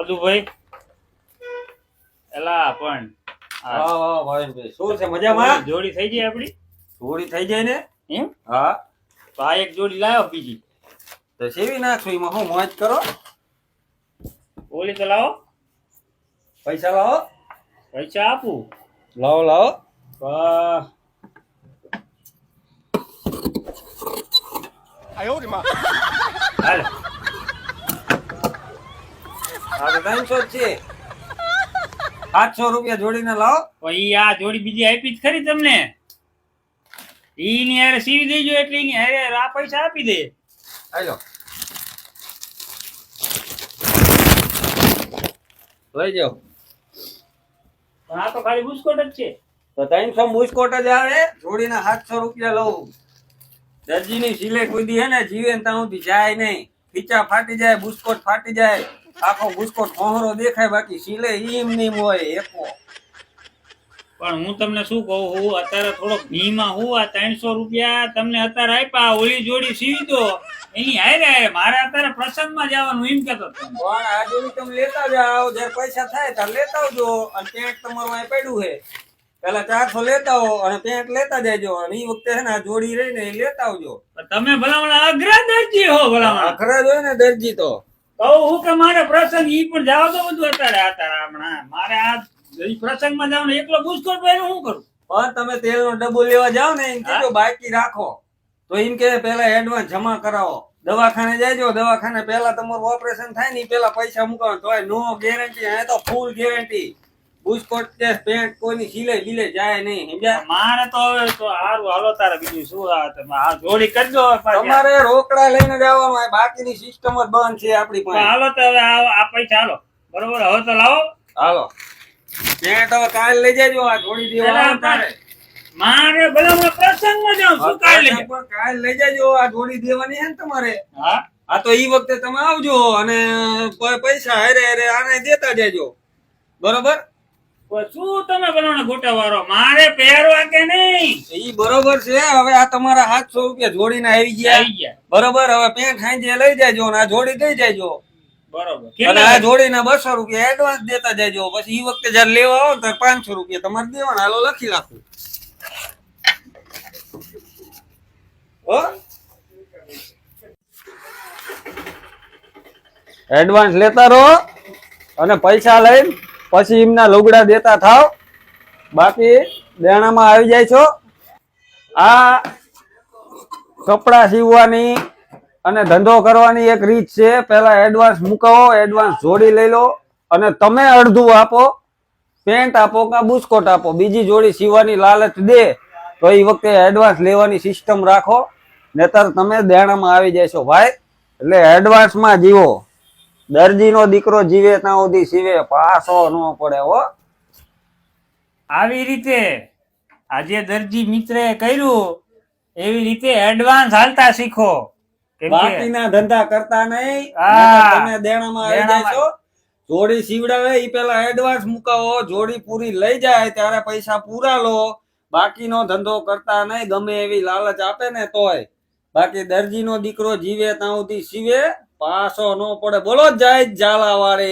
મધુભાઈ એલા પણ વાહ વાહ ભાઈ શું છે મજામાં? જોડી થઈ જાય આપડી? જોડી થઈ જાય ને એમ? હા તો આ એક જોડી લાવો બીજી તો સેવી નાખશું એમાં હું મોજ કરો ઓલી તો લાવો પૈસા લાવો પૈસા આપું લાવો લાવો વાહ હાલ આ તો 300 જ છે 800 રૂપિયા જોડીને લાવો પછી આ જોડી બીજી આપી જ ખરી તમને ઈ ની હારે સીવી દેજો એટલે ઈ ની હારે આ પૈસા આપી દે હાલો લઈ જાઓ પણ આ તો ખાલી બુસ્કોટ જ છે તો 300 બુસ્કોટ જ આવે જોડીના 700 રૂપિયા લઉં દરજીની સિલાઈ કોઈ દી હે ને જીવે ને ત્યાં સુધી જાય નહીં ખીચા ફાટી જાય બુસ્કોટ ફાટી જાય આખો બુસ્કોટ કોહરો દેખાય બાકી સિલાઈ ઈમ નીમ હોય એકો પણ હું તમને શું કહું હું અત્યારે થોડોક ઘીમાં હું આ 300 રૂપિયા તમને અત્યારે આપ્યા ઓલી જોડી સીવી દો એની હારે હારે મારે અત્યારે પ્રસંગમાં જવાનું એમ કેતો હતો. પણ આ જોડી તમે લેતા જાઓ જ્યારે પૈસા થાય ત્યારે લેતા આવજો અને પેન્ટ તમારું અહીં પડ્યું છે પેલા 400 લેતા આવો અને પેન્ટ લેતા જાયજો અને એ વખતે છે ને આ જોડી રહી ને એ લેતા આવજો પણ તમે ભલામણ અઘરા દરજી હો ભલામણ આખરા જ હોય ને દરજી તો કહું હું કે મારે પ્રસંગ ઈ પણ જાવ તો બધું અત્યારે હમણાં મારે આ ઈ પ્રસંગમાં જવાનું એકલો બુસ્કોટ પહેરું શું કરું પણ તમે તેલનો ડબ્બો લેવા જાઓ ને એમ કીધું બાકી રાખો તો એમ કે પેલા એડવાન્સ જમા કરાવો દવાખાને જાયજો દવાખાને પેલા તમારું ઓપરેશન થાય ને પેલા પૈસા મુકાવો તોય નો ગેરંટી આ તો ફૂલ ગેરંટી બુસ્કોટ કે પેન્ટ કોઈની સિલાઈ બિલે જાય નહીં સમજ્યા મારે તો હવે તો હારું હાલો તારે બીજું શું આ તમે આ જોડી કરજો પાછી. તમારે રોકડા લઈને જવાનું હોય બાકીની સિસ્ટમ જ બંધ છે આપણી તો પાસે હાલો તો હવે આ પૈસા હાલો બરોબર હવે તો લાવો હાલો પેન્ટ હવે કાલ લઈ જાજો આ જોડી દેવા તારે મારે ભલામણ પ્રસંગમાં જાઉં શું કાઢી લેજો કાલ લઈ જાજો આ જોડી દેવાની છે ને તમારે હા આ તો ઈ વખતે તમે આવજો અને પૈસા હારે હારે આને દેતા જજો બરોબર પણ શું તમે ભલામણ ગોટાવાળો મારે પહેરવા કે નહીં ઈ બરોબર છે હવે આ તમારા 700 રૂપિયા જોડીને આવી ગયા બરોબર હવે પેન્ટ હાંજે લઈ જાજો અને આ જોડી દઈ જાજો બરોબર અને આ જોડીના 200 રૂપિયા એડવાન્સ દેતા જાજો પછી ઈ વખતે જયારે લેવા આવો તો 500 રૂપિયા તમારે દેવાના હાલો લખી રાખું હો એડવાન્સ લેતા રહો અને પૈસા લઈને પછી એમના લુગડા દેતા થાવ બાકી દેણામાં આવી જાય છો આ કપડા સીવવાની અને ધંધો કરવાની એક રીત છે પેલા એડવાન્સ મુકાવો એડવાન્સ જોડી લઈ લો અને તમે અડધું આપો પેન્ટ આપો કે બુસ્કોટ આપો બીજી જોડી સીવવાની લાલચ દે તો એ વખતે એડવાન્સ લેવાની સિસ્ટમ રાખો નહીતર તમે દેણામાં આવી જશો ભાઈ એટલે એડવાન્સમાં જીવો દરજીનો દીકરો જીવે ત્યાં સુધી સીવે પાસો ન પડે હો આવી રીતે આજે દરજી મિત્રએ કર્યું એવી રીતે એડવાન્સ હાલતા શીખો બાકીના ધંધા કરતા નહીં તમે દેણામાં આવી જશો જોડી સીવડાવે ઈ પેલા એડવાન્સ મુકાવો જોડી પૂરી લઈ જાય ત્યારે પૈસા પૂરા લો બાકીનો ધંધો કરતા નહીં ગમે એવી લાલચ આપે ને તોય બાકી દરજીનો દીકરો જીવે ત્યાં સુધી સીવે પાસો ન પડે બોલો જાય ઝાલા વાળે